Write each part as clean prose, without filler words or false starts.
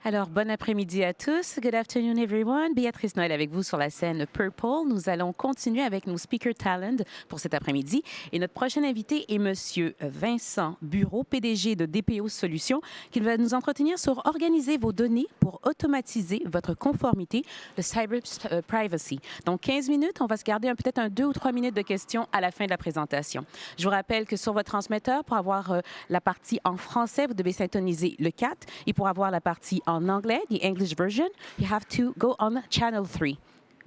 Alors, bon après-midi à tous. Good afternoon, everyone. Béatrice Noël avec vous sur la scène Purple. Nous allons continuer avec nos Speaker Talent pour cet après-midi. Et notre prochain invité est Monsieur Vincent Bureau, PDG de DPO Solutions, qui va nous entretenir sur organiser vos données pour automatiser votre conformité, le cyber privacy. Donc, 15 minutes. On va se garder peut-être 2 ou 3 minutes de questions à la fin de la présentation. Je vous rappelle que sur votre transmetteur, pour avoir la partie en français, vous devez syntoniser le 4. Et pour avoir la partie en anglais, the English version, you have to go on channel 3.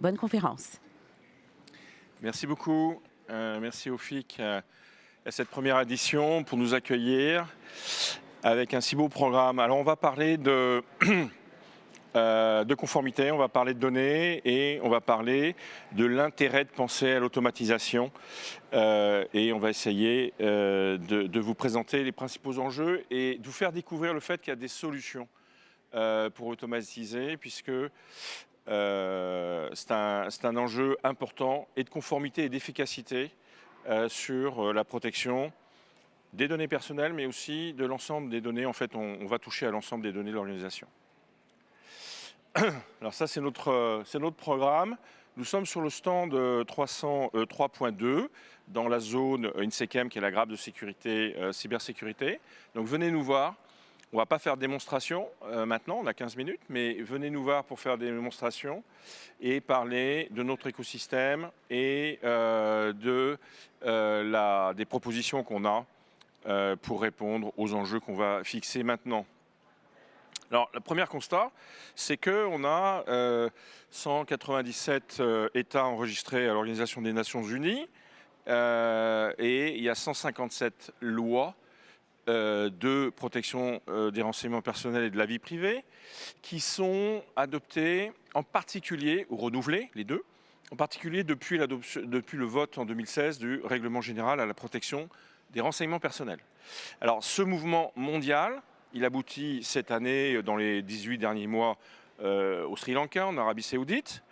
Bonne conférence. Merci beaucoup. Merci au FIC à cette première édition pour nous accueillir avec un si beau programme. Alors on va parler de conformité, on va parler de données et on va parler de l'intérêt de penser à l'automatisation. Et on va essayer de vous présenter les principaux enjeux et de vous faire découvrir le fait qu'il y a des solutions pour automatiser, puisque c'est un enjeu important et de conformité et d'efficacité sur la protection des données personnelles, mais aussi de l'ensemble des données. En fait, on va toucher à l'ensemble des données de l'organisation. Alors ça, c'est notre programme. Nous sommes sur le stand 3.2 dans la zone INSECEM, qui est la grappe de sécurité, cybersécurité. Donc venez nous voir. On ne va pas faire de démonstration maintenant, on a 15 minutes, mais venez nous voir pour faire des démonstrations et parler de notre écosystème et des propositions qu'on a pour répondre aux enjeux qu'on va fixer maintenant. Alors, le premier constat, c'est qu'on a 197 États enregistrés à l'Organisation des Nations Unies et il y a 157 lois de protection des renseignements personnels et de la vie privée qui sont adoptées en particulier, ou renouvelées, les deux, en particulier depuis le vote en 2016 du Règlement général à la protection des renseignements personnels. Alors, ce mouvement mondial, il aboutit cette année, dans les 18 derniers mois, au Sri Lanka, en Arabie Saoudite,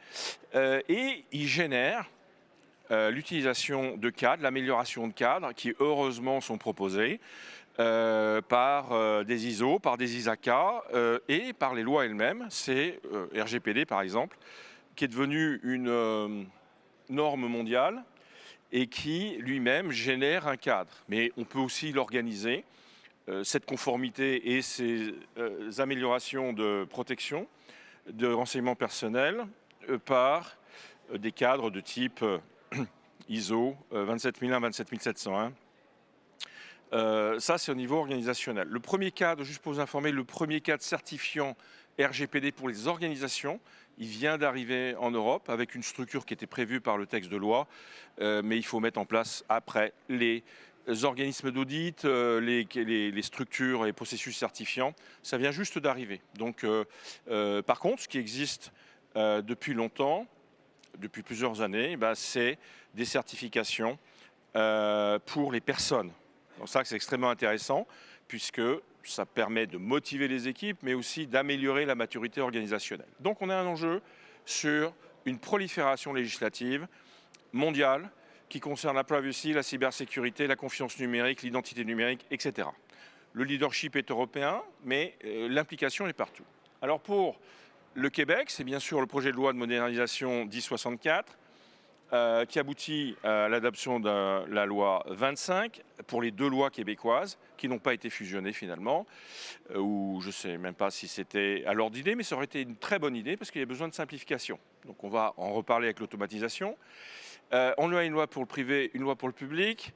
et il génère l'utilisation de cadres, l'amélioration de cadres qui heureusement sont proposés par des ISO, par des ISACA et par les lois elles-mêmes. C'est RGPD par exemple, qui est devenu une norme mondiale et qui lui-même génère un cadre. Mais on peut aussi l'organiser, cette conformité et ces améliorations de protection de renseignements personnels par des cadres de type ISO 27001, 27701. Ça, c'est au niveau organisationnel. Le premier cadre, juste pour vous informer, le premier cadre certifiant RGPD pour les organisations, il vient d'arriver en Europe avec une structure qui était prévue par le texte de loi, mais il faut mettre en place après les organismes d'audit, les structures et processus certifiants. Ça vient juste d'arriver. Donc, par contre, ce qui existe depuis longtemps, depuis plusieurs années, c'est des certifications pour les personnes. Donc ça, c'est extrêmement intéressant puisque ça permet de motiver les équipes, mais aussi d'améliorer la maturité organisationnelle. Donc on a un enjeu sur une prolifération législative mondiale qui concerne la privacy, la cybersécurité, la confiance numérique, l'identité numérique, etc. Le leadership est européen, mais l'implication est partout. Alors pour le Québec, c'est bien sûr le projet de loi de modernisation 1064, qui aboutit à l'adoption de la loi 25 pour les deux lois québécoises qui n'ont pas été fusionnées finalement, ou je ne sais même pas si c'était à l'ordre d'idée, mais ça aurait été une très bonne idée parce qu'il y a besoin de simplification. Donc on va en reparler avec l'automatisation. On a une loi pour le privé, une loi pour le public,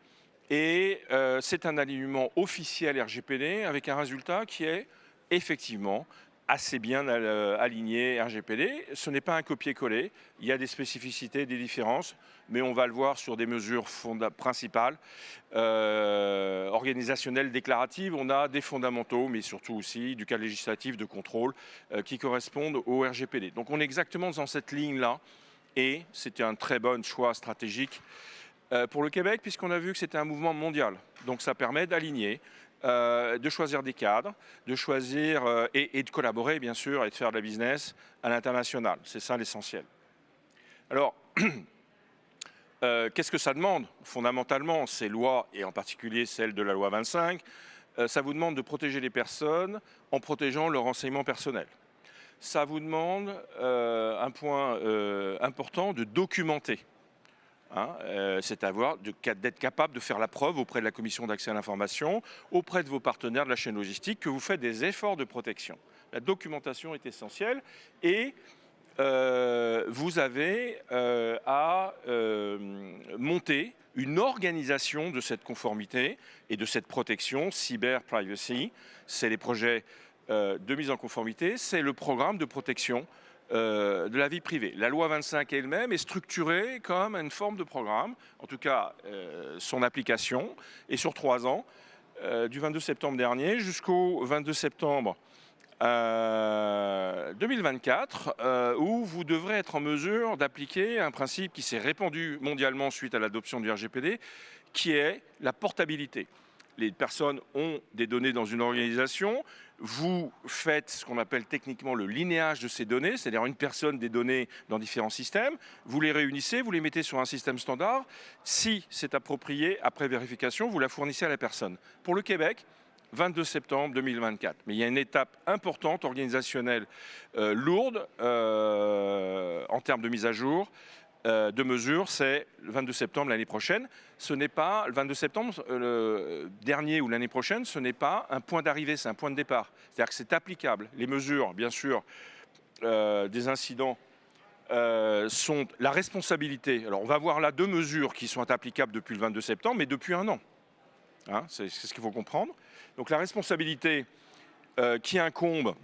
et c'est un alignement officiel RGPD avec un résultat qui est effectivement assez bien aligné RGPD. Ce n'est pas un copier-coller, il y a des spécificités, des différences, mais on va le voir sur des mesures principales, organisationnelles, déclaratives. On a des fondamentaux, mais surtout aussi du cadre législatif de contrôle qui correspondent au RGPD. Donc on est exactement dans cette ligne-là, et c'était un très bon choix stratégique pour le Québec, puisqu'on a vu que c'était un mouvement mondial. Donc ça permet d'aligner, de choisir des cadres, de choisir et de collaborer bien sûr et de faire de la business à l'international. C'est ça l'essentiel. Alors, qu'est-ce que ça demande? Fondamentalement, ces lois, et en particulier celle de la loi 25, ça vous demande de protéger les personnes en protégeant leur renseignement personnel. Ça vous demande, un point important, de documenter. C'est-à-dire d'être capable de faire la preuve auprès de la commission d'accès à l'information, auprès de vos partenaires de la chaîne logistique, que vous faites des efforts de protection. La documentation est essentielle et vous avez à monter une organisation de cette conformité et de cette protection cyber privacy. C'est les projets de mise en conformité, c'est le programme de protection de la vie privée. La loi 25 elle-même est structurée comme une forme de programme, en tout cas son application, est sur 3 ans, du 22 septembre dernier jusqu'au 22 septembre 2024, où vous devrez être en mesure d'appliquer un principe qui s'est répandu mondialement suite à l'adoption du RGPD, qui est la portabilité. Les personnes ont des données dans une organisation, vous faites ce qu'on appelle techniquement le linéage de ces données, c'est-à-dire une personne des données dans différents systèmes, vous les réunissez, vous les mettez sur un système standard, si c'est approprié, après vérification, vous la fournissez à la personne. Pour le Québec, 22 septembre 2024. Mais il y a une étape importante, organisationnelle, lourde, en termes de mise à jour, de mesures, c'est le 22 septembre l'année prochaine. Ce n'est pas, le 22 septembre dernier ou l'année prochaine, ce n'est pas un point d'arrivée, c'est un point de départ. C'est-à-dire que c'est applicable. Les mesures, bien sûr, des incidents sont la responsabilité. Alors, on va voir là 2 mesures qui sont applicables depuis le 22 septembre, mais depuis 1 an. C'est ce qu'il faut comprendre. Donc la responsabilité qui incombe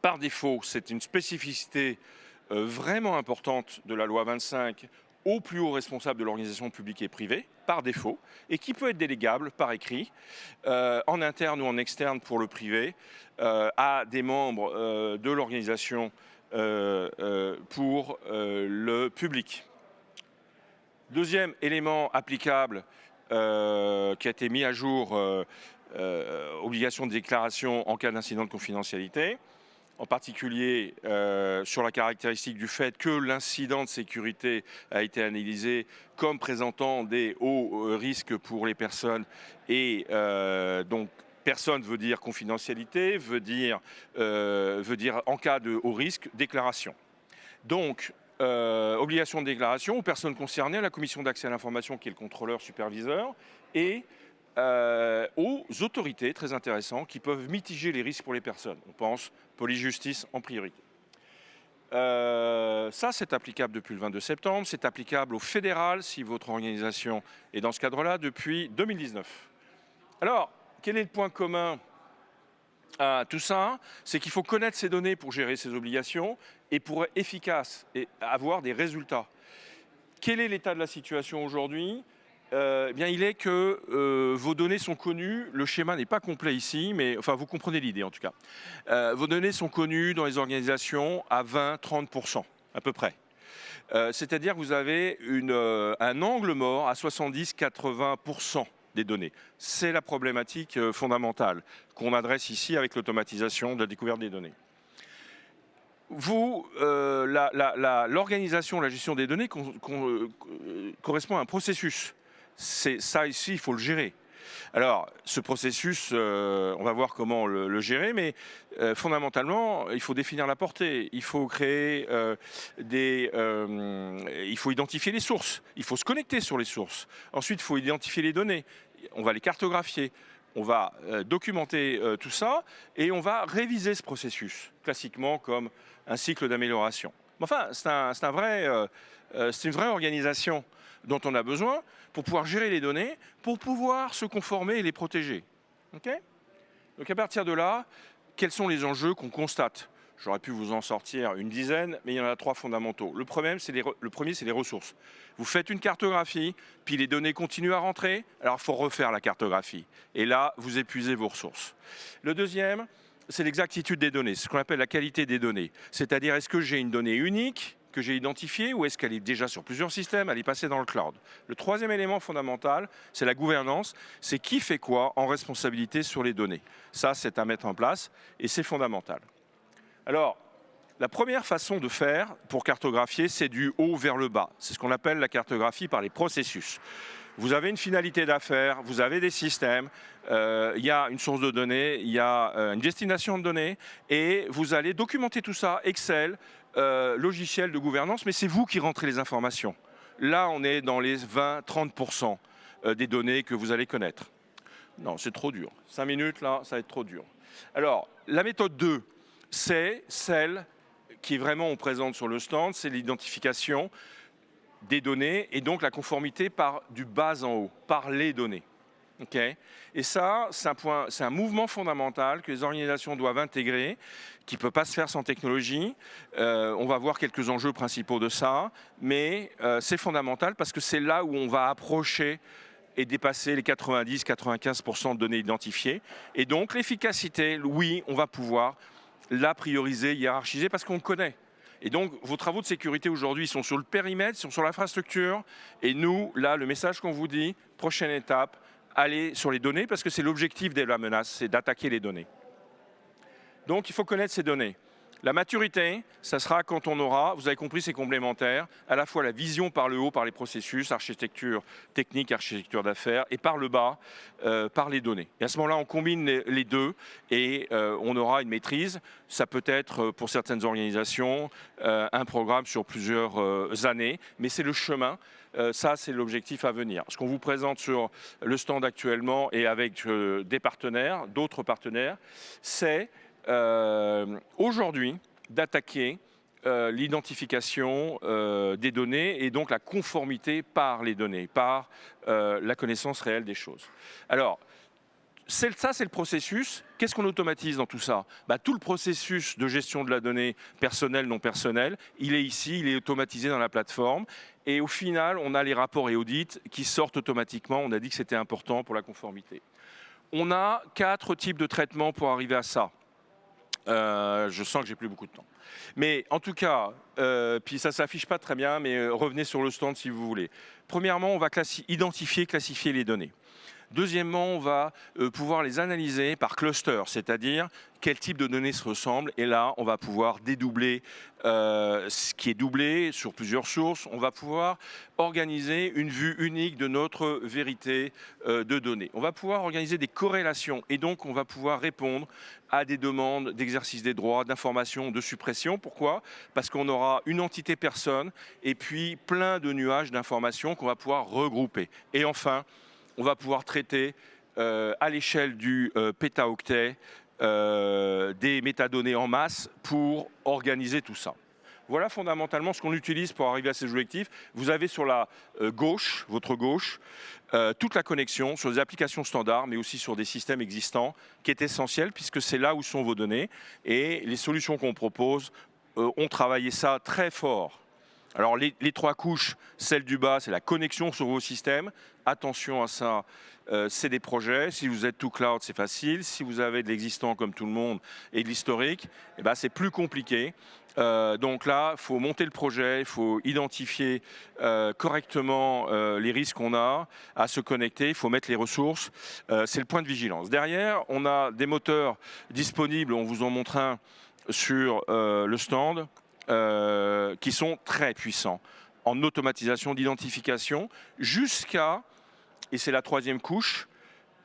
par défaut, c'est une spécificité vraiment importante de la loi 25 au plus haut responsable de l'organisation publique et privée, par défaut, et qui peut être délégable par écrit, en interne ou en externe pour le privé, à des membres de l'organisation pour le public. Deuxième élément applicable qui a été mis à jour, obligation de déclaration en cas d'incident de confidentialité, en particulier sur la caractéristique du fait que l'incident de sécurité a été analysé comme présentant des hauts risques pour les personnes et donc personne veut dire confidentialité, veut dire en cas de haut risque, déclaration. Donc, obligation de déclaration aux personnes concernées, à la commission d'accès à l'information qui est le contrôleur superviseur et aux autorités, très intéressant, qui peuvent mitiger les risques pour les personnes. On pense police-justice en priorité. Ça, c'est applicable depuis le 22 septembre. C'est applicable au fédéral si votre organisation est dans ce cadre-là depuis 2019. Alors, quel est le point commun à tout ça? C'est qu'il faut connaître ces données pour gérer ces obligations et pour être efficace et avoir des résultats. Quel est l'état de la situation aujourd'hui? Bien, il est que vos données sont connues, le schéma n'est pas complet ici, mais enfin vous comprenez l'idée en tout cas. Vos données sont connues dans les organisations à 20-30% à peu près. C'est-à-dire que vous avez un angle mort à 70-80% des données. C'est la problématique fondamentale qu'on adresse ici avec l'automatisation de la découverte des données. L'organisation, la gestion des données correspond à un processus. C'est ça ici, il faut le gérer. Alors, ce processus, on va voir comment le gérer, mais fondamentalement, il faut définir la portée, il faut créer il faut identifier les sources, il faut se connecter sur les sources. Ensuite, il faut identifier les données, on va les cartographier, on va documenter tout ça et on va réviser ce processus, classiquement comme un cycle d'amélioration. Enfin, c'est une vraie organisation dont on a besoin pour pouvoir gérer les données, pour pouvoir se conformer et les protéger. Okay ? Donc à partir de là, quels sont les enjeux qu'on constate? J'aurais pu vous en sortir une dizaine, mais il y en a 3 fondamentaux. Le premier, c'est les ressources. Vous faites une cartographie, puis les données continuent à rentrer, alors il faut refaire la cartographie. Et là, vous épuisez vos ressources. Le deuxième, c'est l'exactitude des données, ce qu'on appelle la qualité des données. C'est-à-dire, est-ce que j'ai une donnée unique que j'ai identifiée ou est-ce qu'elle est déjà sur plusieurs systèmes, elle est passée dans le cloud? Le troisième élément fondamental, c'est la gouvernance, c'est qui fait quoi en responsabilité sur les données. Ça, c'est à mettre en place et c'est fondamental. Alors, la première façon de faire pour cartographier, c'est du haut vers le bas. C'est ce qu'on appelle la cartographie par les processus. Vous avez une finalité d'affaires, vous avez des systèmes, il y a une source de données, il y a une destination de données, et vous allez documenter tout ça, Excel, logiciel de gouvernance, mais c'est vous qui rentrez les informations. Là, on est dans les 20-30% des données que vous allez connaître. Non, c'est trop dur. 5 minutes, là, ça va être trop dur. Alors, la méthode 2, c'est celle qui vraiment on présente sur le stand, c'est l'identification des données et donc la conformité par du bas en haut, par les données. Okay. Et ça, c'est un mouvement fondamental que les organisations doivent intégrer, qui ne peut pas se faire sans technologie. On va voir quelques enjeux principaux de ça, mais c'est fondamental parce que c'est là où on va approcher et dépasser les 90-95% de données identifiées. Et donc l'efficacité, oui, on va pouvoir la prioriser, hiérarchiser, parce qu'on connaît. Et donc, vos travaux de sécurité aujourd'hui sont sur le périmètre, sont sur l'infrastructure. Et nous, là, le message qu'on vous dit, prochaine étape, allez sur les données, parce que c'est l'objectif de la menace, c'est d'attaquer les données. Donc, il faut connaître ces données. La maturité, ça sera quand on aura, vous avez compris, c'est complémentaire, à la fois la vision par le haut, par les processus, architecture technique, architecture d'affaires, et par le bas, par les données. Et à ce moment-là, on combine les deux et on aura une maîtrise. Ça peut être, pour certaines organisations, un programme sur plusieurs années, mais c'est le chemin. Ça, c'est l'objectif à venir. Ce qu'on vous présente sur le stand actuellement et avec des partenaires, d'autres partenaires, c'est aujourd'hui d'attaquer l'identification des données et donc la conformité par les données, par la connaissance réelle des choses. Alors, ça, c'est le processus. Qu'est-ce qu'on automatise dans tout ça? Tout le processus de gestion de la donnée personnelle, non personnelle, il est ici, il est automatisé dans la plateforme. Et au final, on a les rapports et audits qui sortent automatiquement. On a dit que c'était important pour la conformité. On a 4 types de traitements pour arriver à ça. Je sens que j'ai plus beaucoup de temps. Mais en tout cas, puis ça ne s'affiche pas très bien, mais revenez sur le stand si vous voulez. Premièrement, on va identifier, classifier les données. Deuxièmement, on va pouvoir les analyser par cluster, c'est-à-dire quel type de données se ressemblent. Et là, on va pouvoir dédoubler ce qui est doublé sur plusieurs sources. On va pouvoir organiser une vue unique de notre vérité de données. On va pouvoir organiser des corrélations et donc on va pouvoir répondre à des demandes d'exercice des droits, d'information, de suppression. Pourquoi? Parce qu'on aura une entité personne et puis plein de nuages d'informations qu'on va pouvoir regrouper. Et enfin, on va pouvoir traiter à l'échelle du pétaoctet des métadonnées en masse pour organiser tout ça. Voilà fondamentalement ce qu'on utilise pour arriver à ces objectifs. Vous avez sur la gauche, votre gauche, toute la connexion sur des applications standards, mais aussi sur des systèmes existants, qui est essentiel puisque c'est là où sont vos données. Et les solutions qu'on propose ont travaillé ça très fort. Alors les 3 couches, celle du bas, c'est la connexion sur vos systèmes. Attention à ça, c'est des projets. Si vous êtes tout cloud, c'est facile. Si vous avez de l'existant comme tout le monde et de l'historique, c'est plus compliqué. Donc là, il faut monter le projet, il faut identifier correctement les risques qu'on a à se connecter, il faut mettre les ressources. C'est le point de vigilance. Derrière, on a des moteurs disponibles, on vous en montre un sur le stand, qui sont très puissants en automatisation d'identification jusqu'à, et c'est la 3e couche,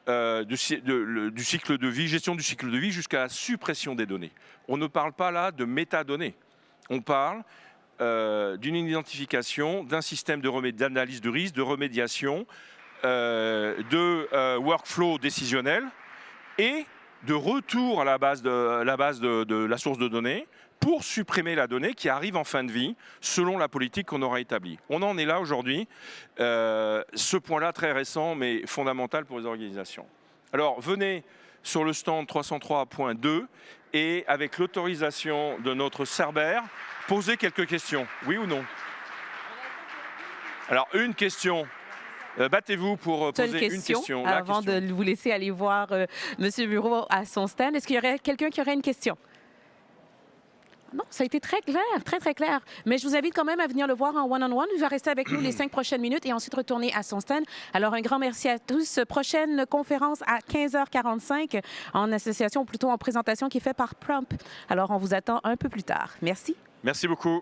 du cycle de vie, gestion du cycle de vie jusqu'à la suppression des données. On ne parle pas là de métadonnées, on parle d'une identification, d'un système d'analyse de risque, de remédiation, de workflow décisionnel et de retour à la base de la source de données pour supprimer la donnée qui arrive en fin de vie selon la politique qu'on aura établie. On en est là aujourd'hui, ce point-là très récent mais fondamental pour les organisations. Alors venez sur le stand 303.2 et avec l'autorisation de notre Cerber, posez quelques questions, oui ou non? Alors une question. Battez-vous pour poser une question. Avant de vous laisser aller voir M. Bureau à son stand, est-ce qu'il y aurait quelqu'un qui aurait une question? Non, ça a été très clair, très, très clair. Mais je vous invite quand même à venir le voir en one-on-one. Il va rester avec nous les 5 prochaines minutes et ensuite retourner à son stand. Alors, un grand merci à tous. Prochaine conférence à 15h45 en association, ou plutôt en présentation qui est faite par Prompt. Alors, on vous attend un peu plus tard. Merci. Merci beaucoup.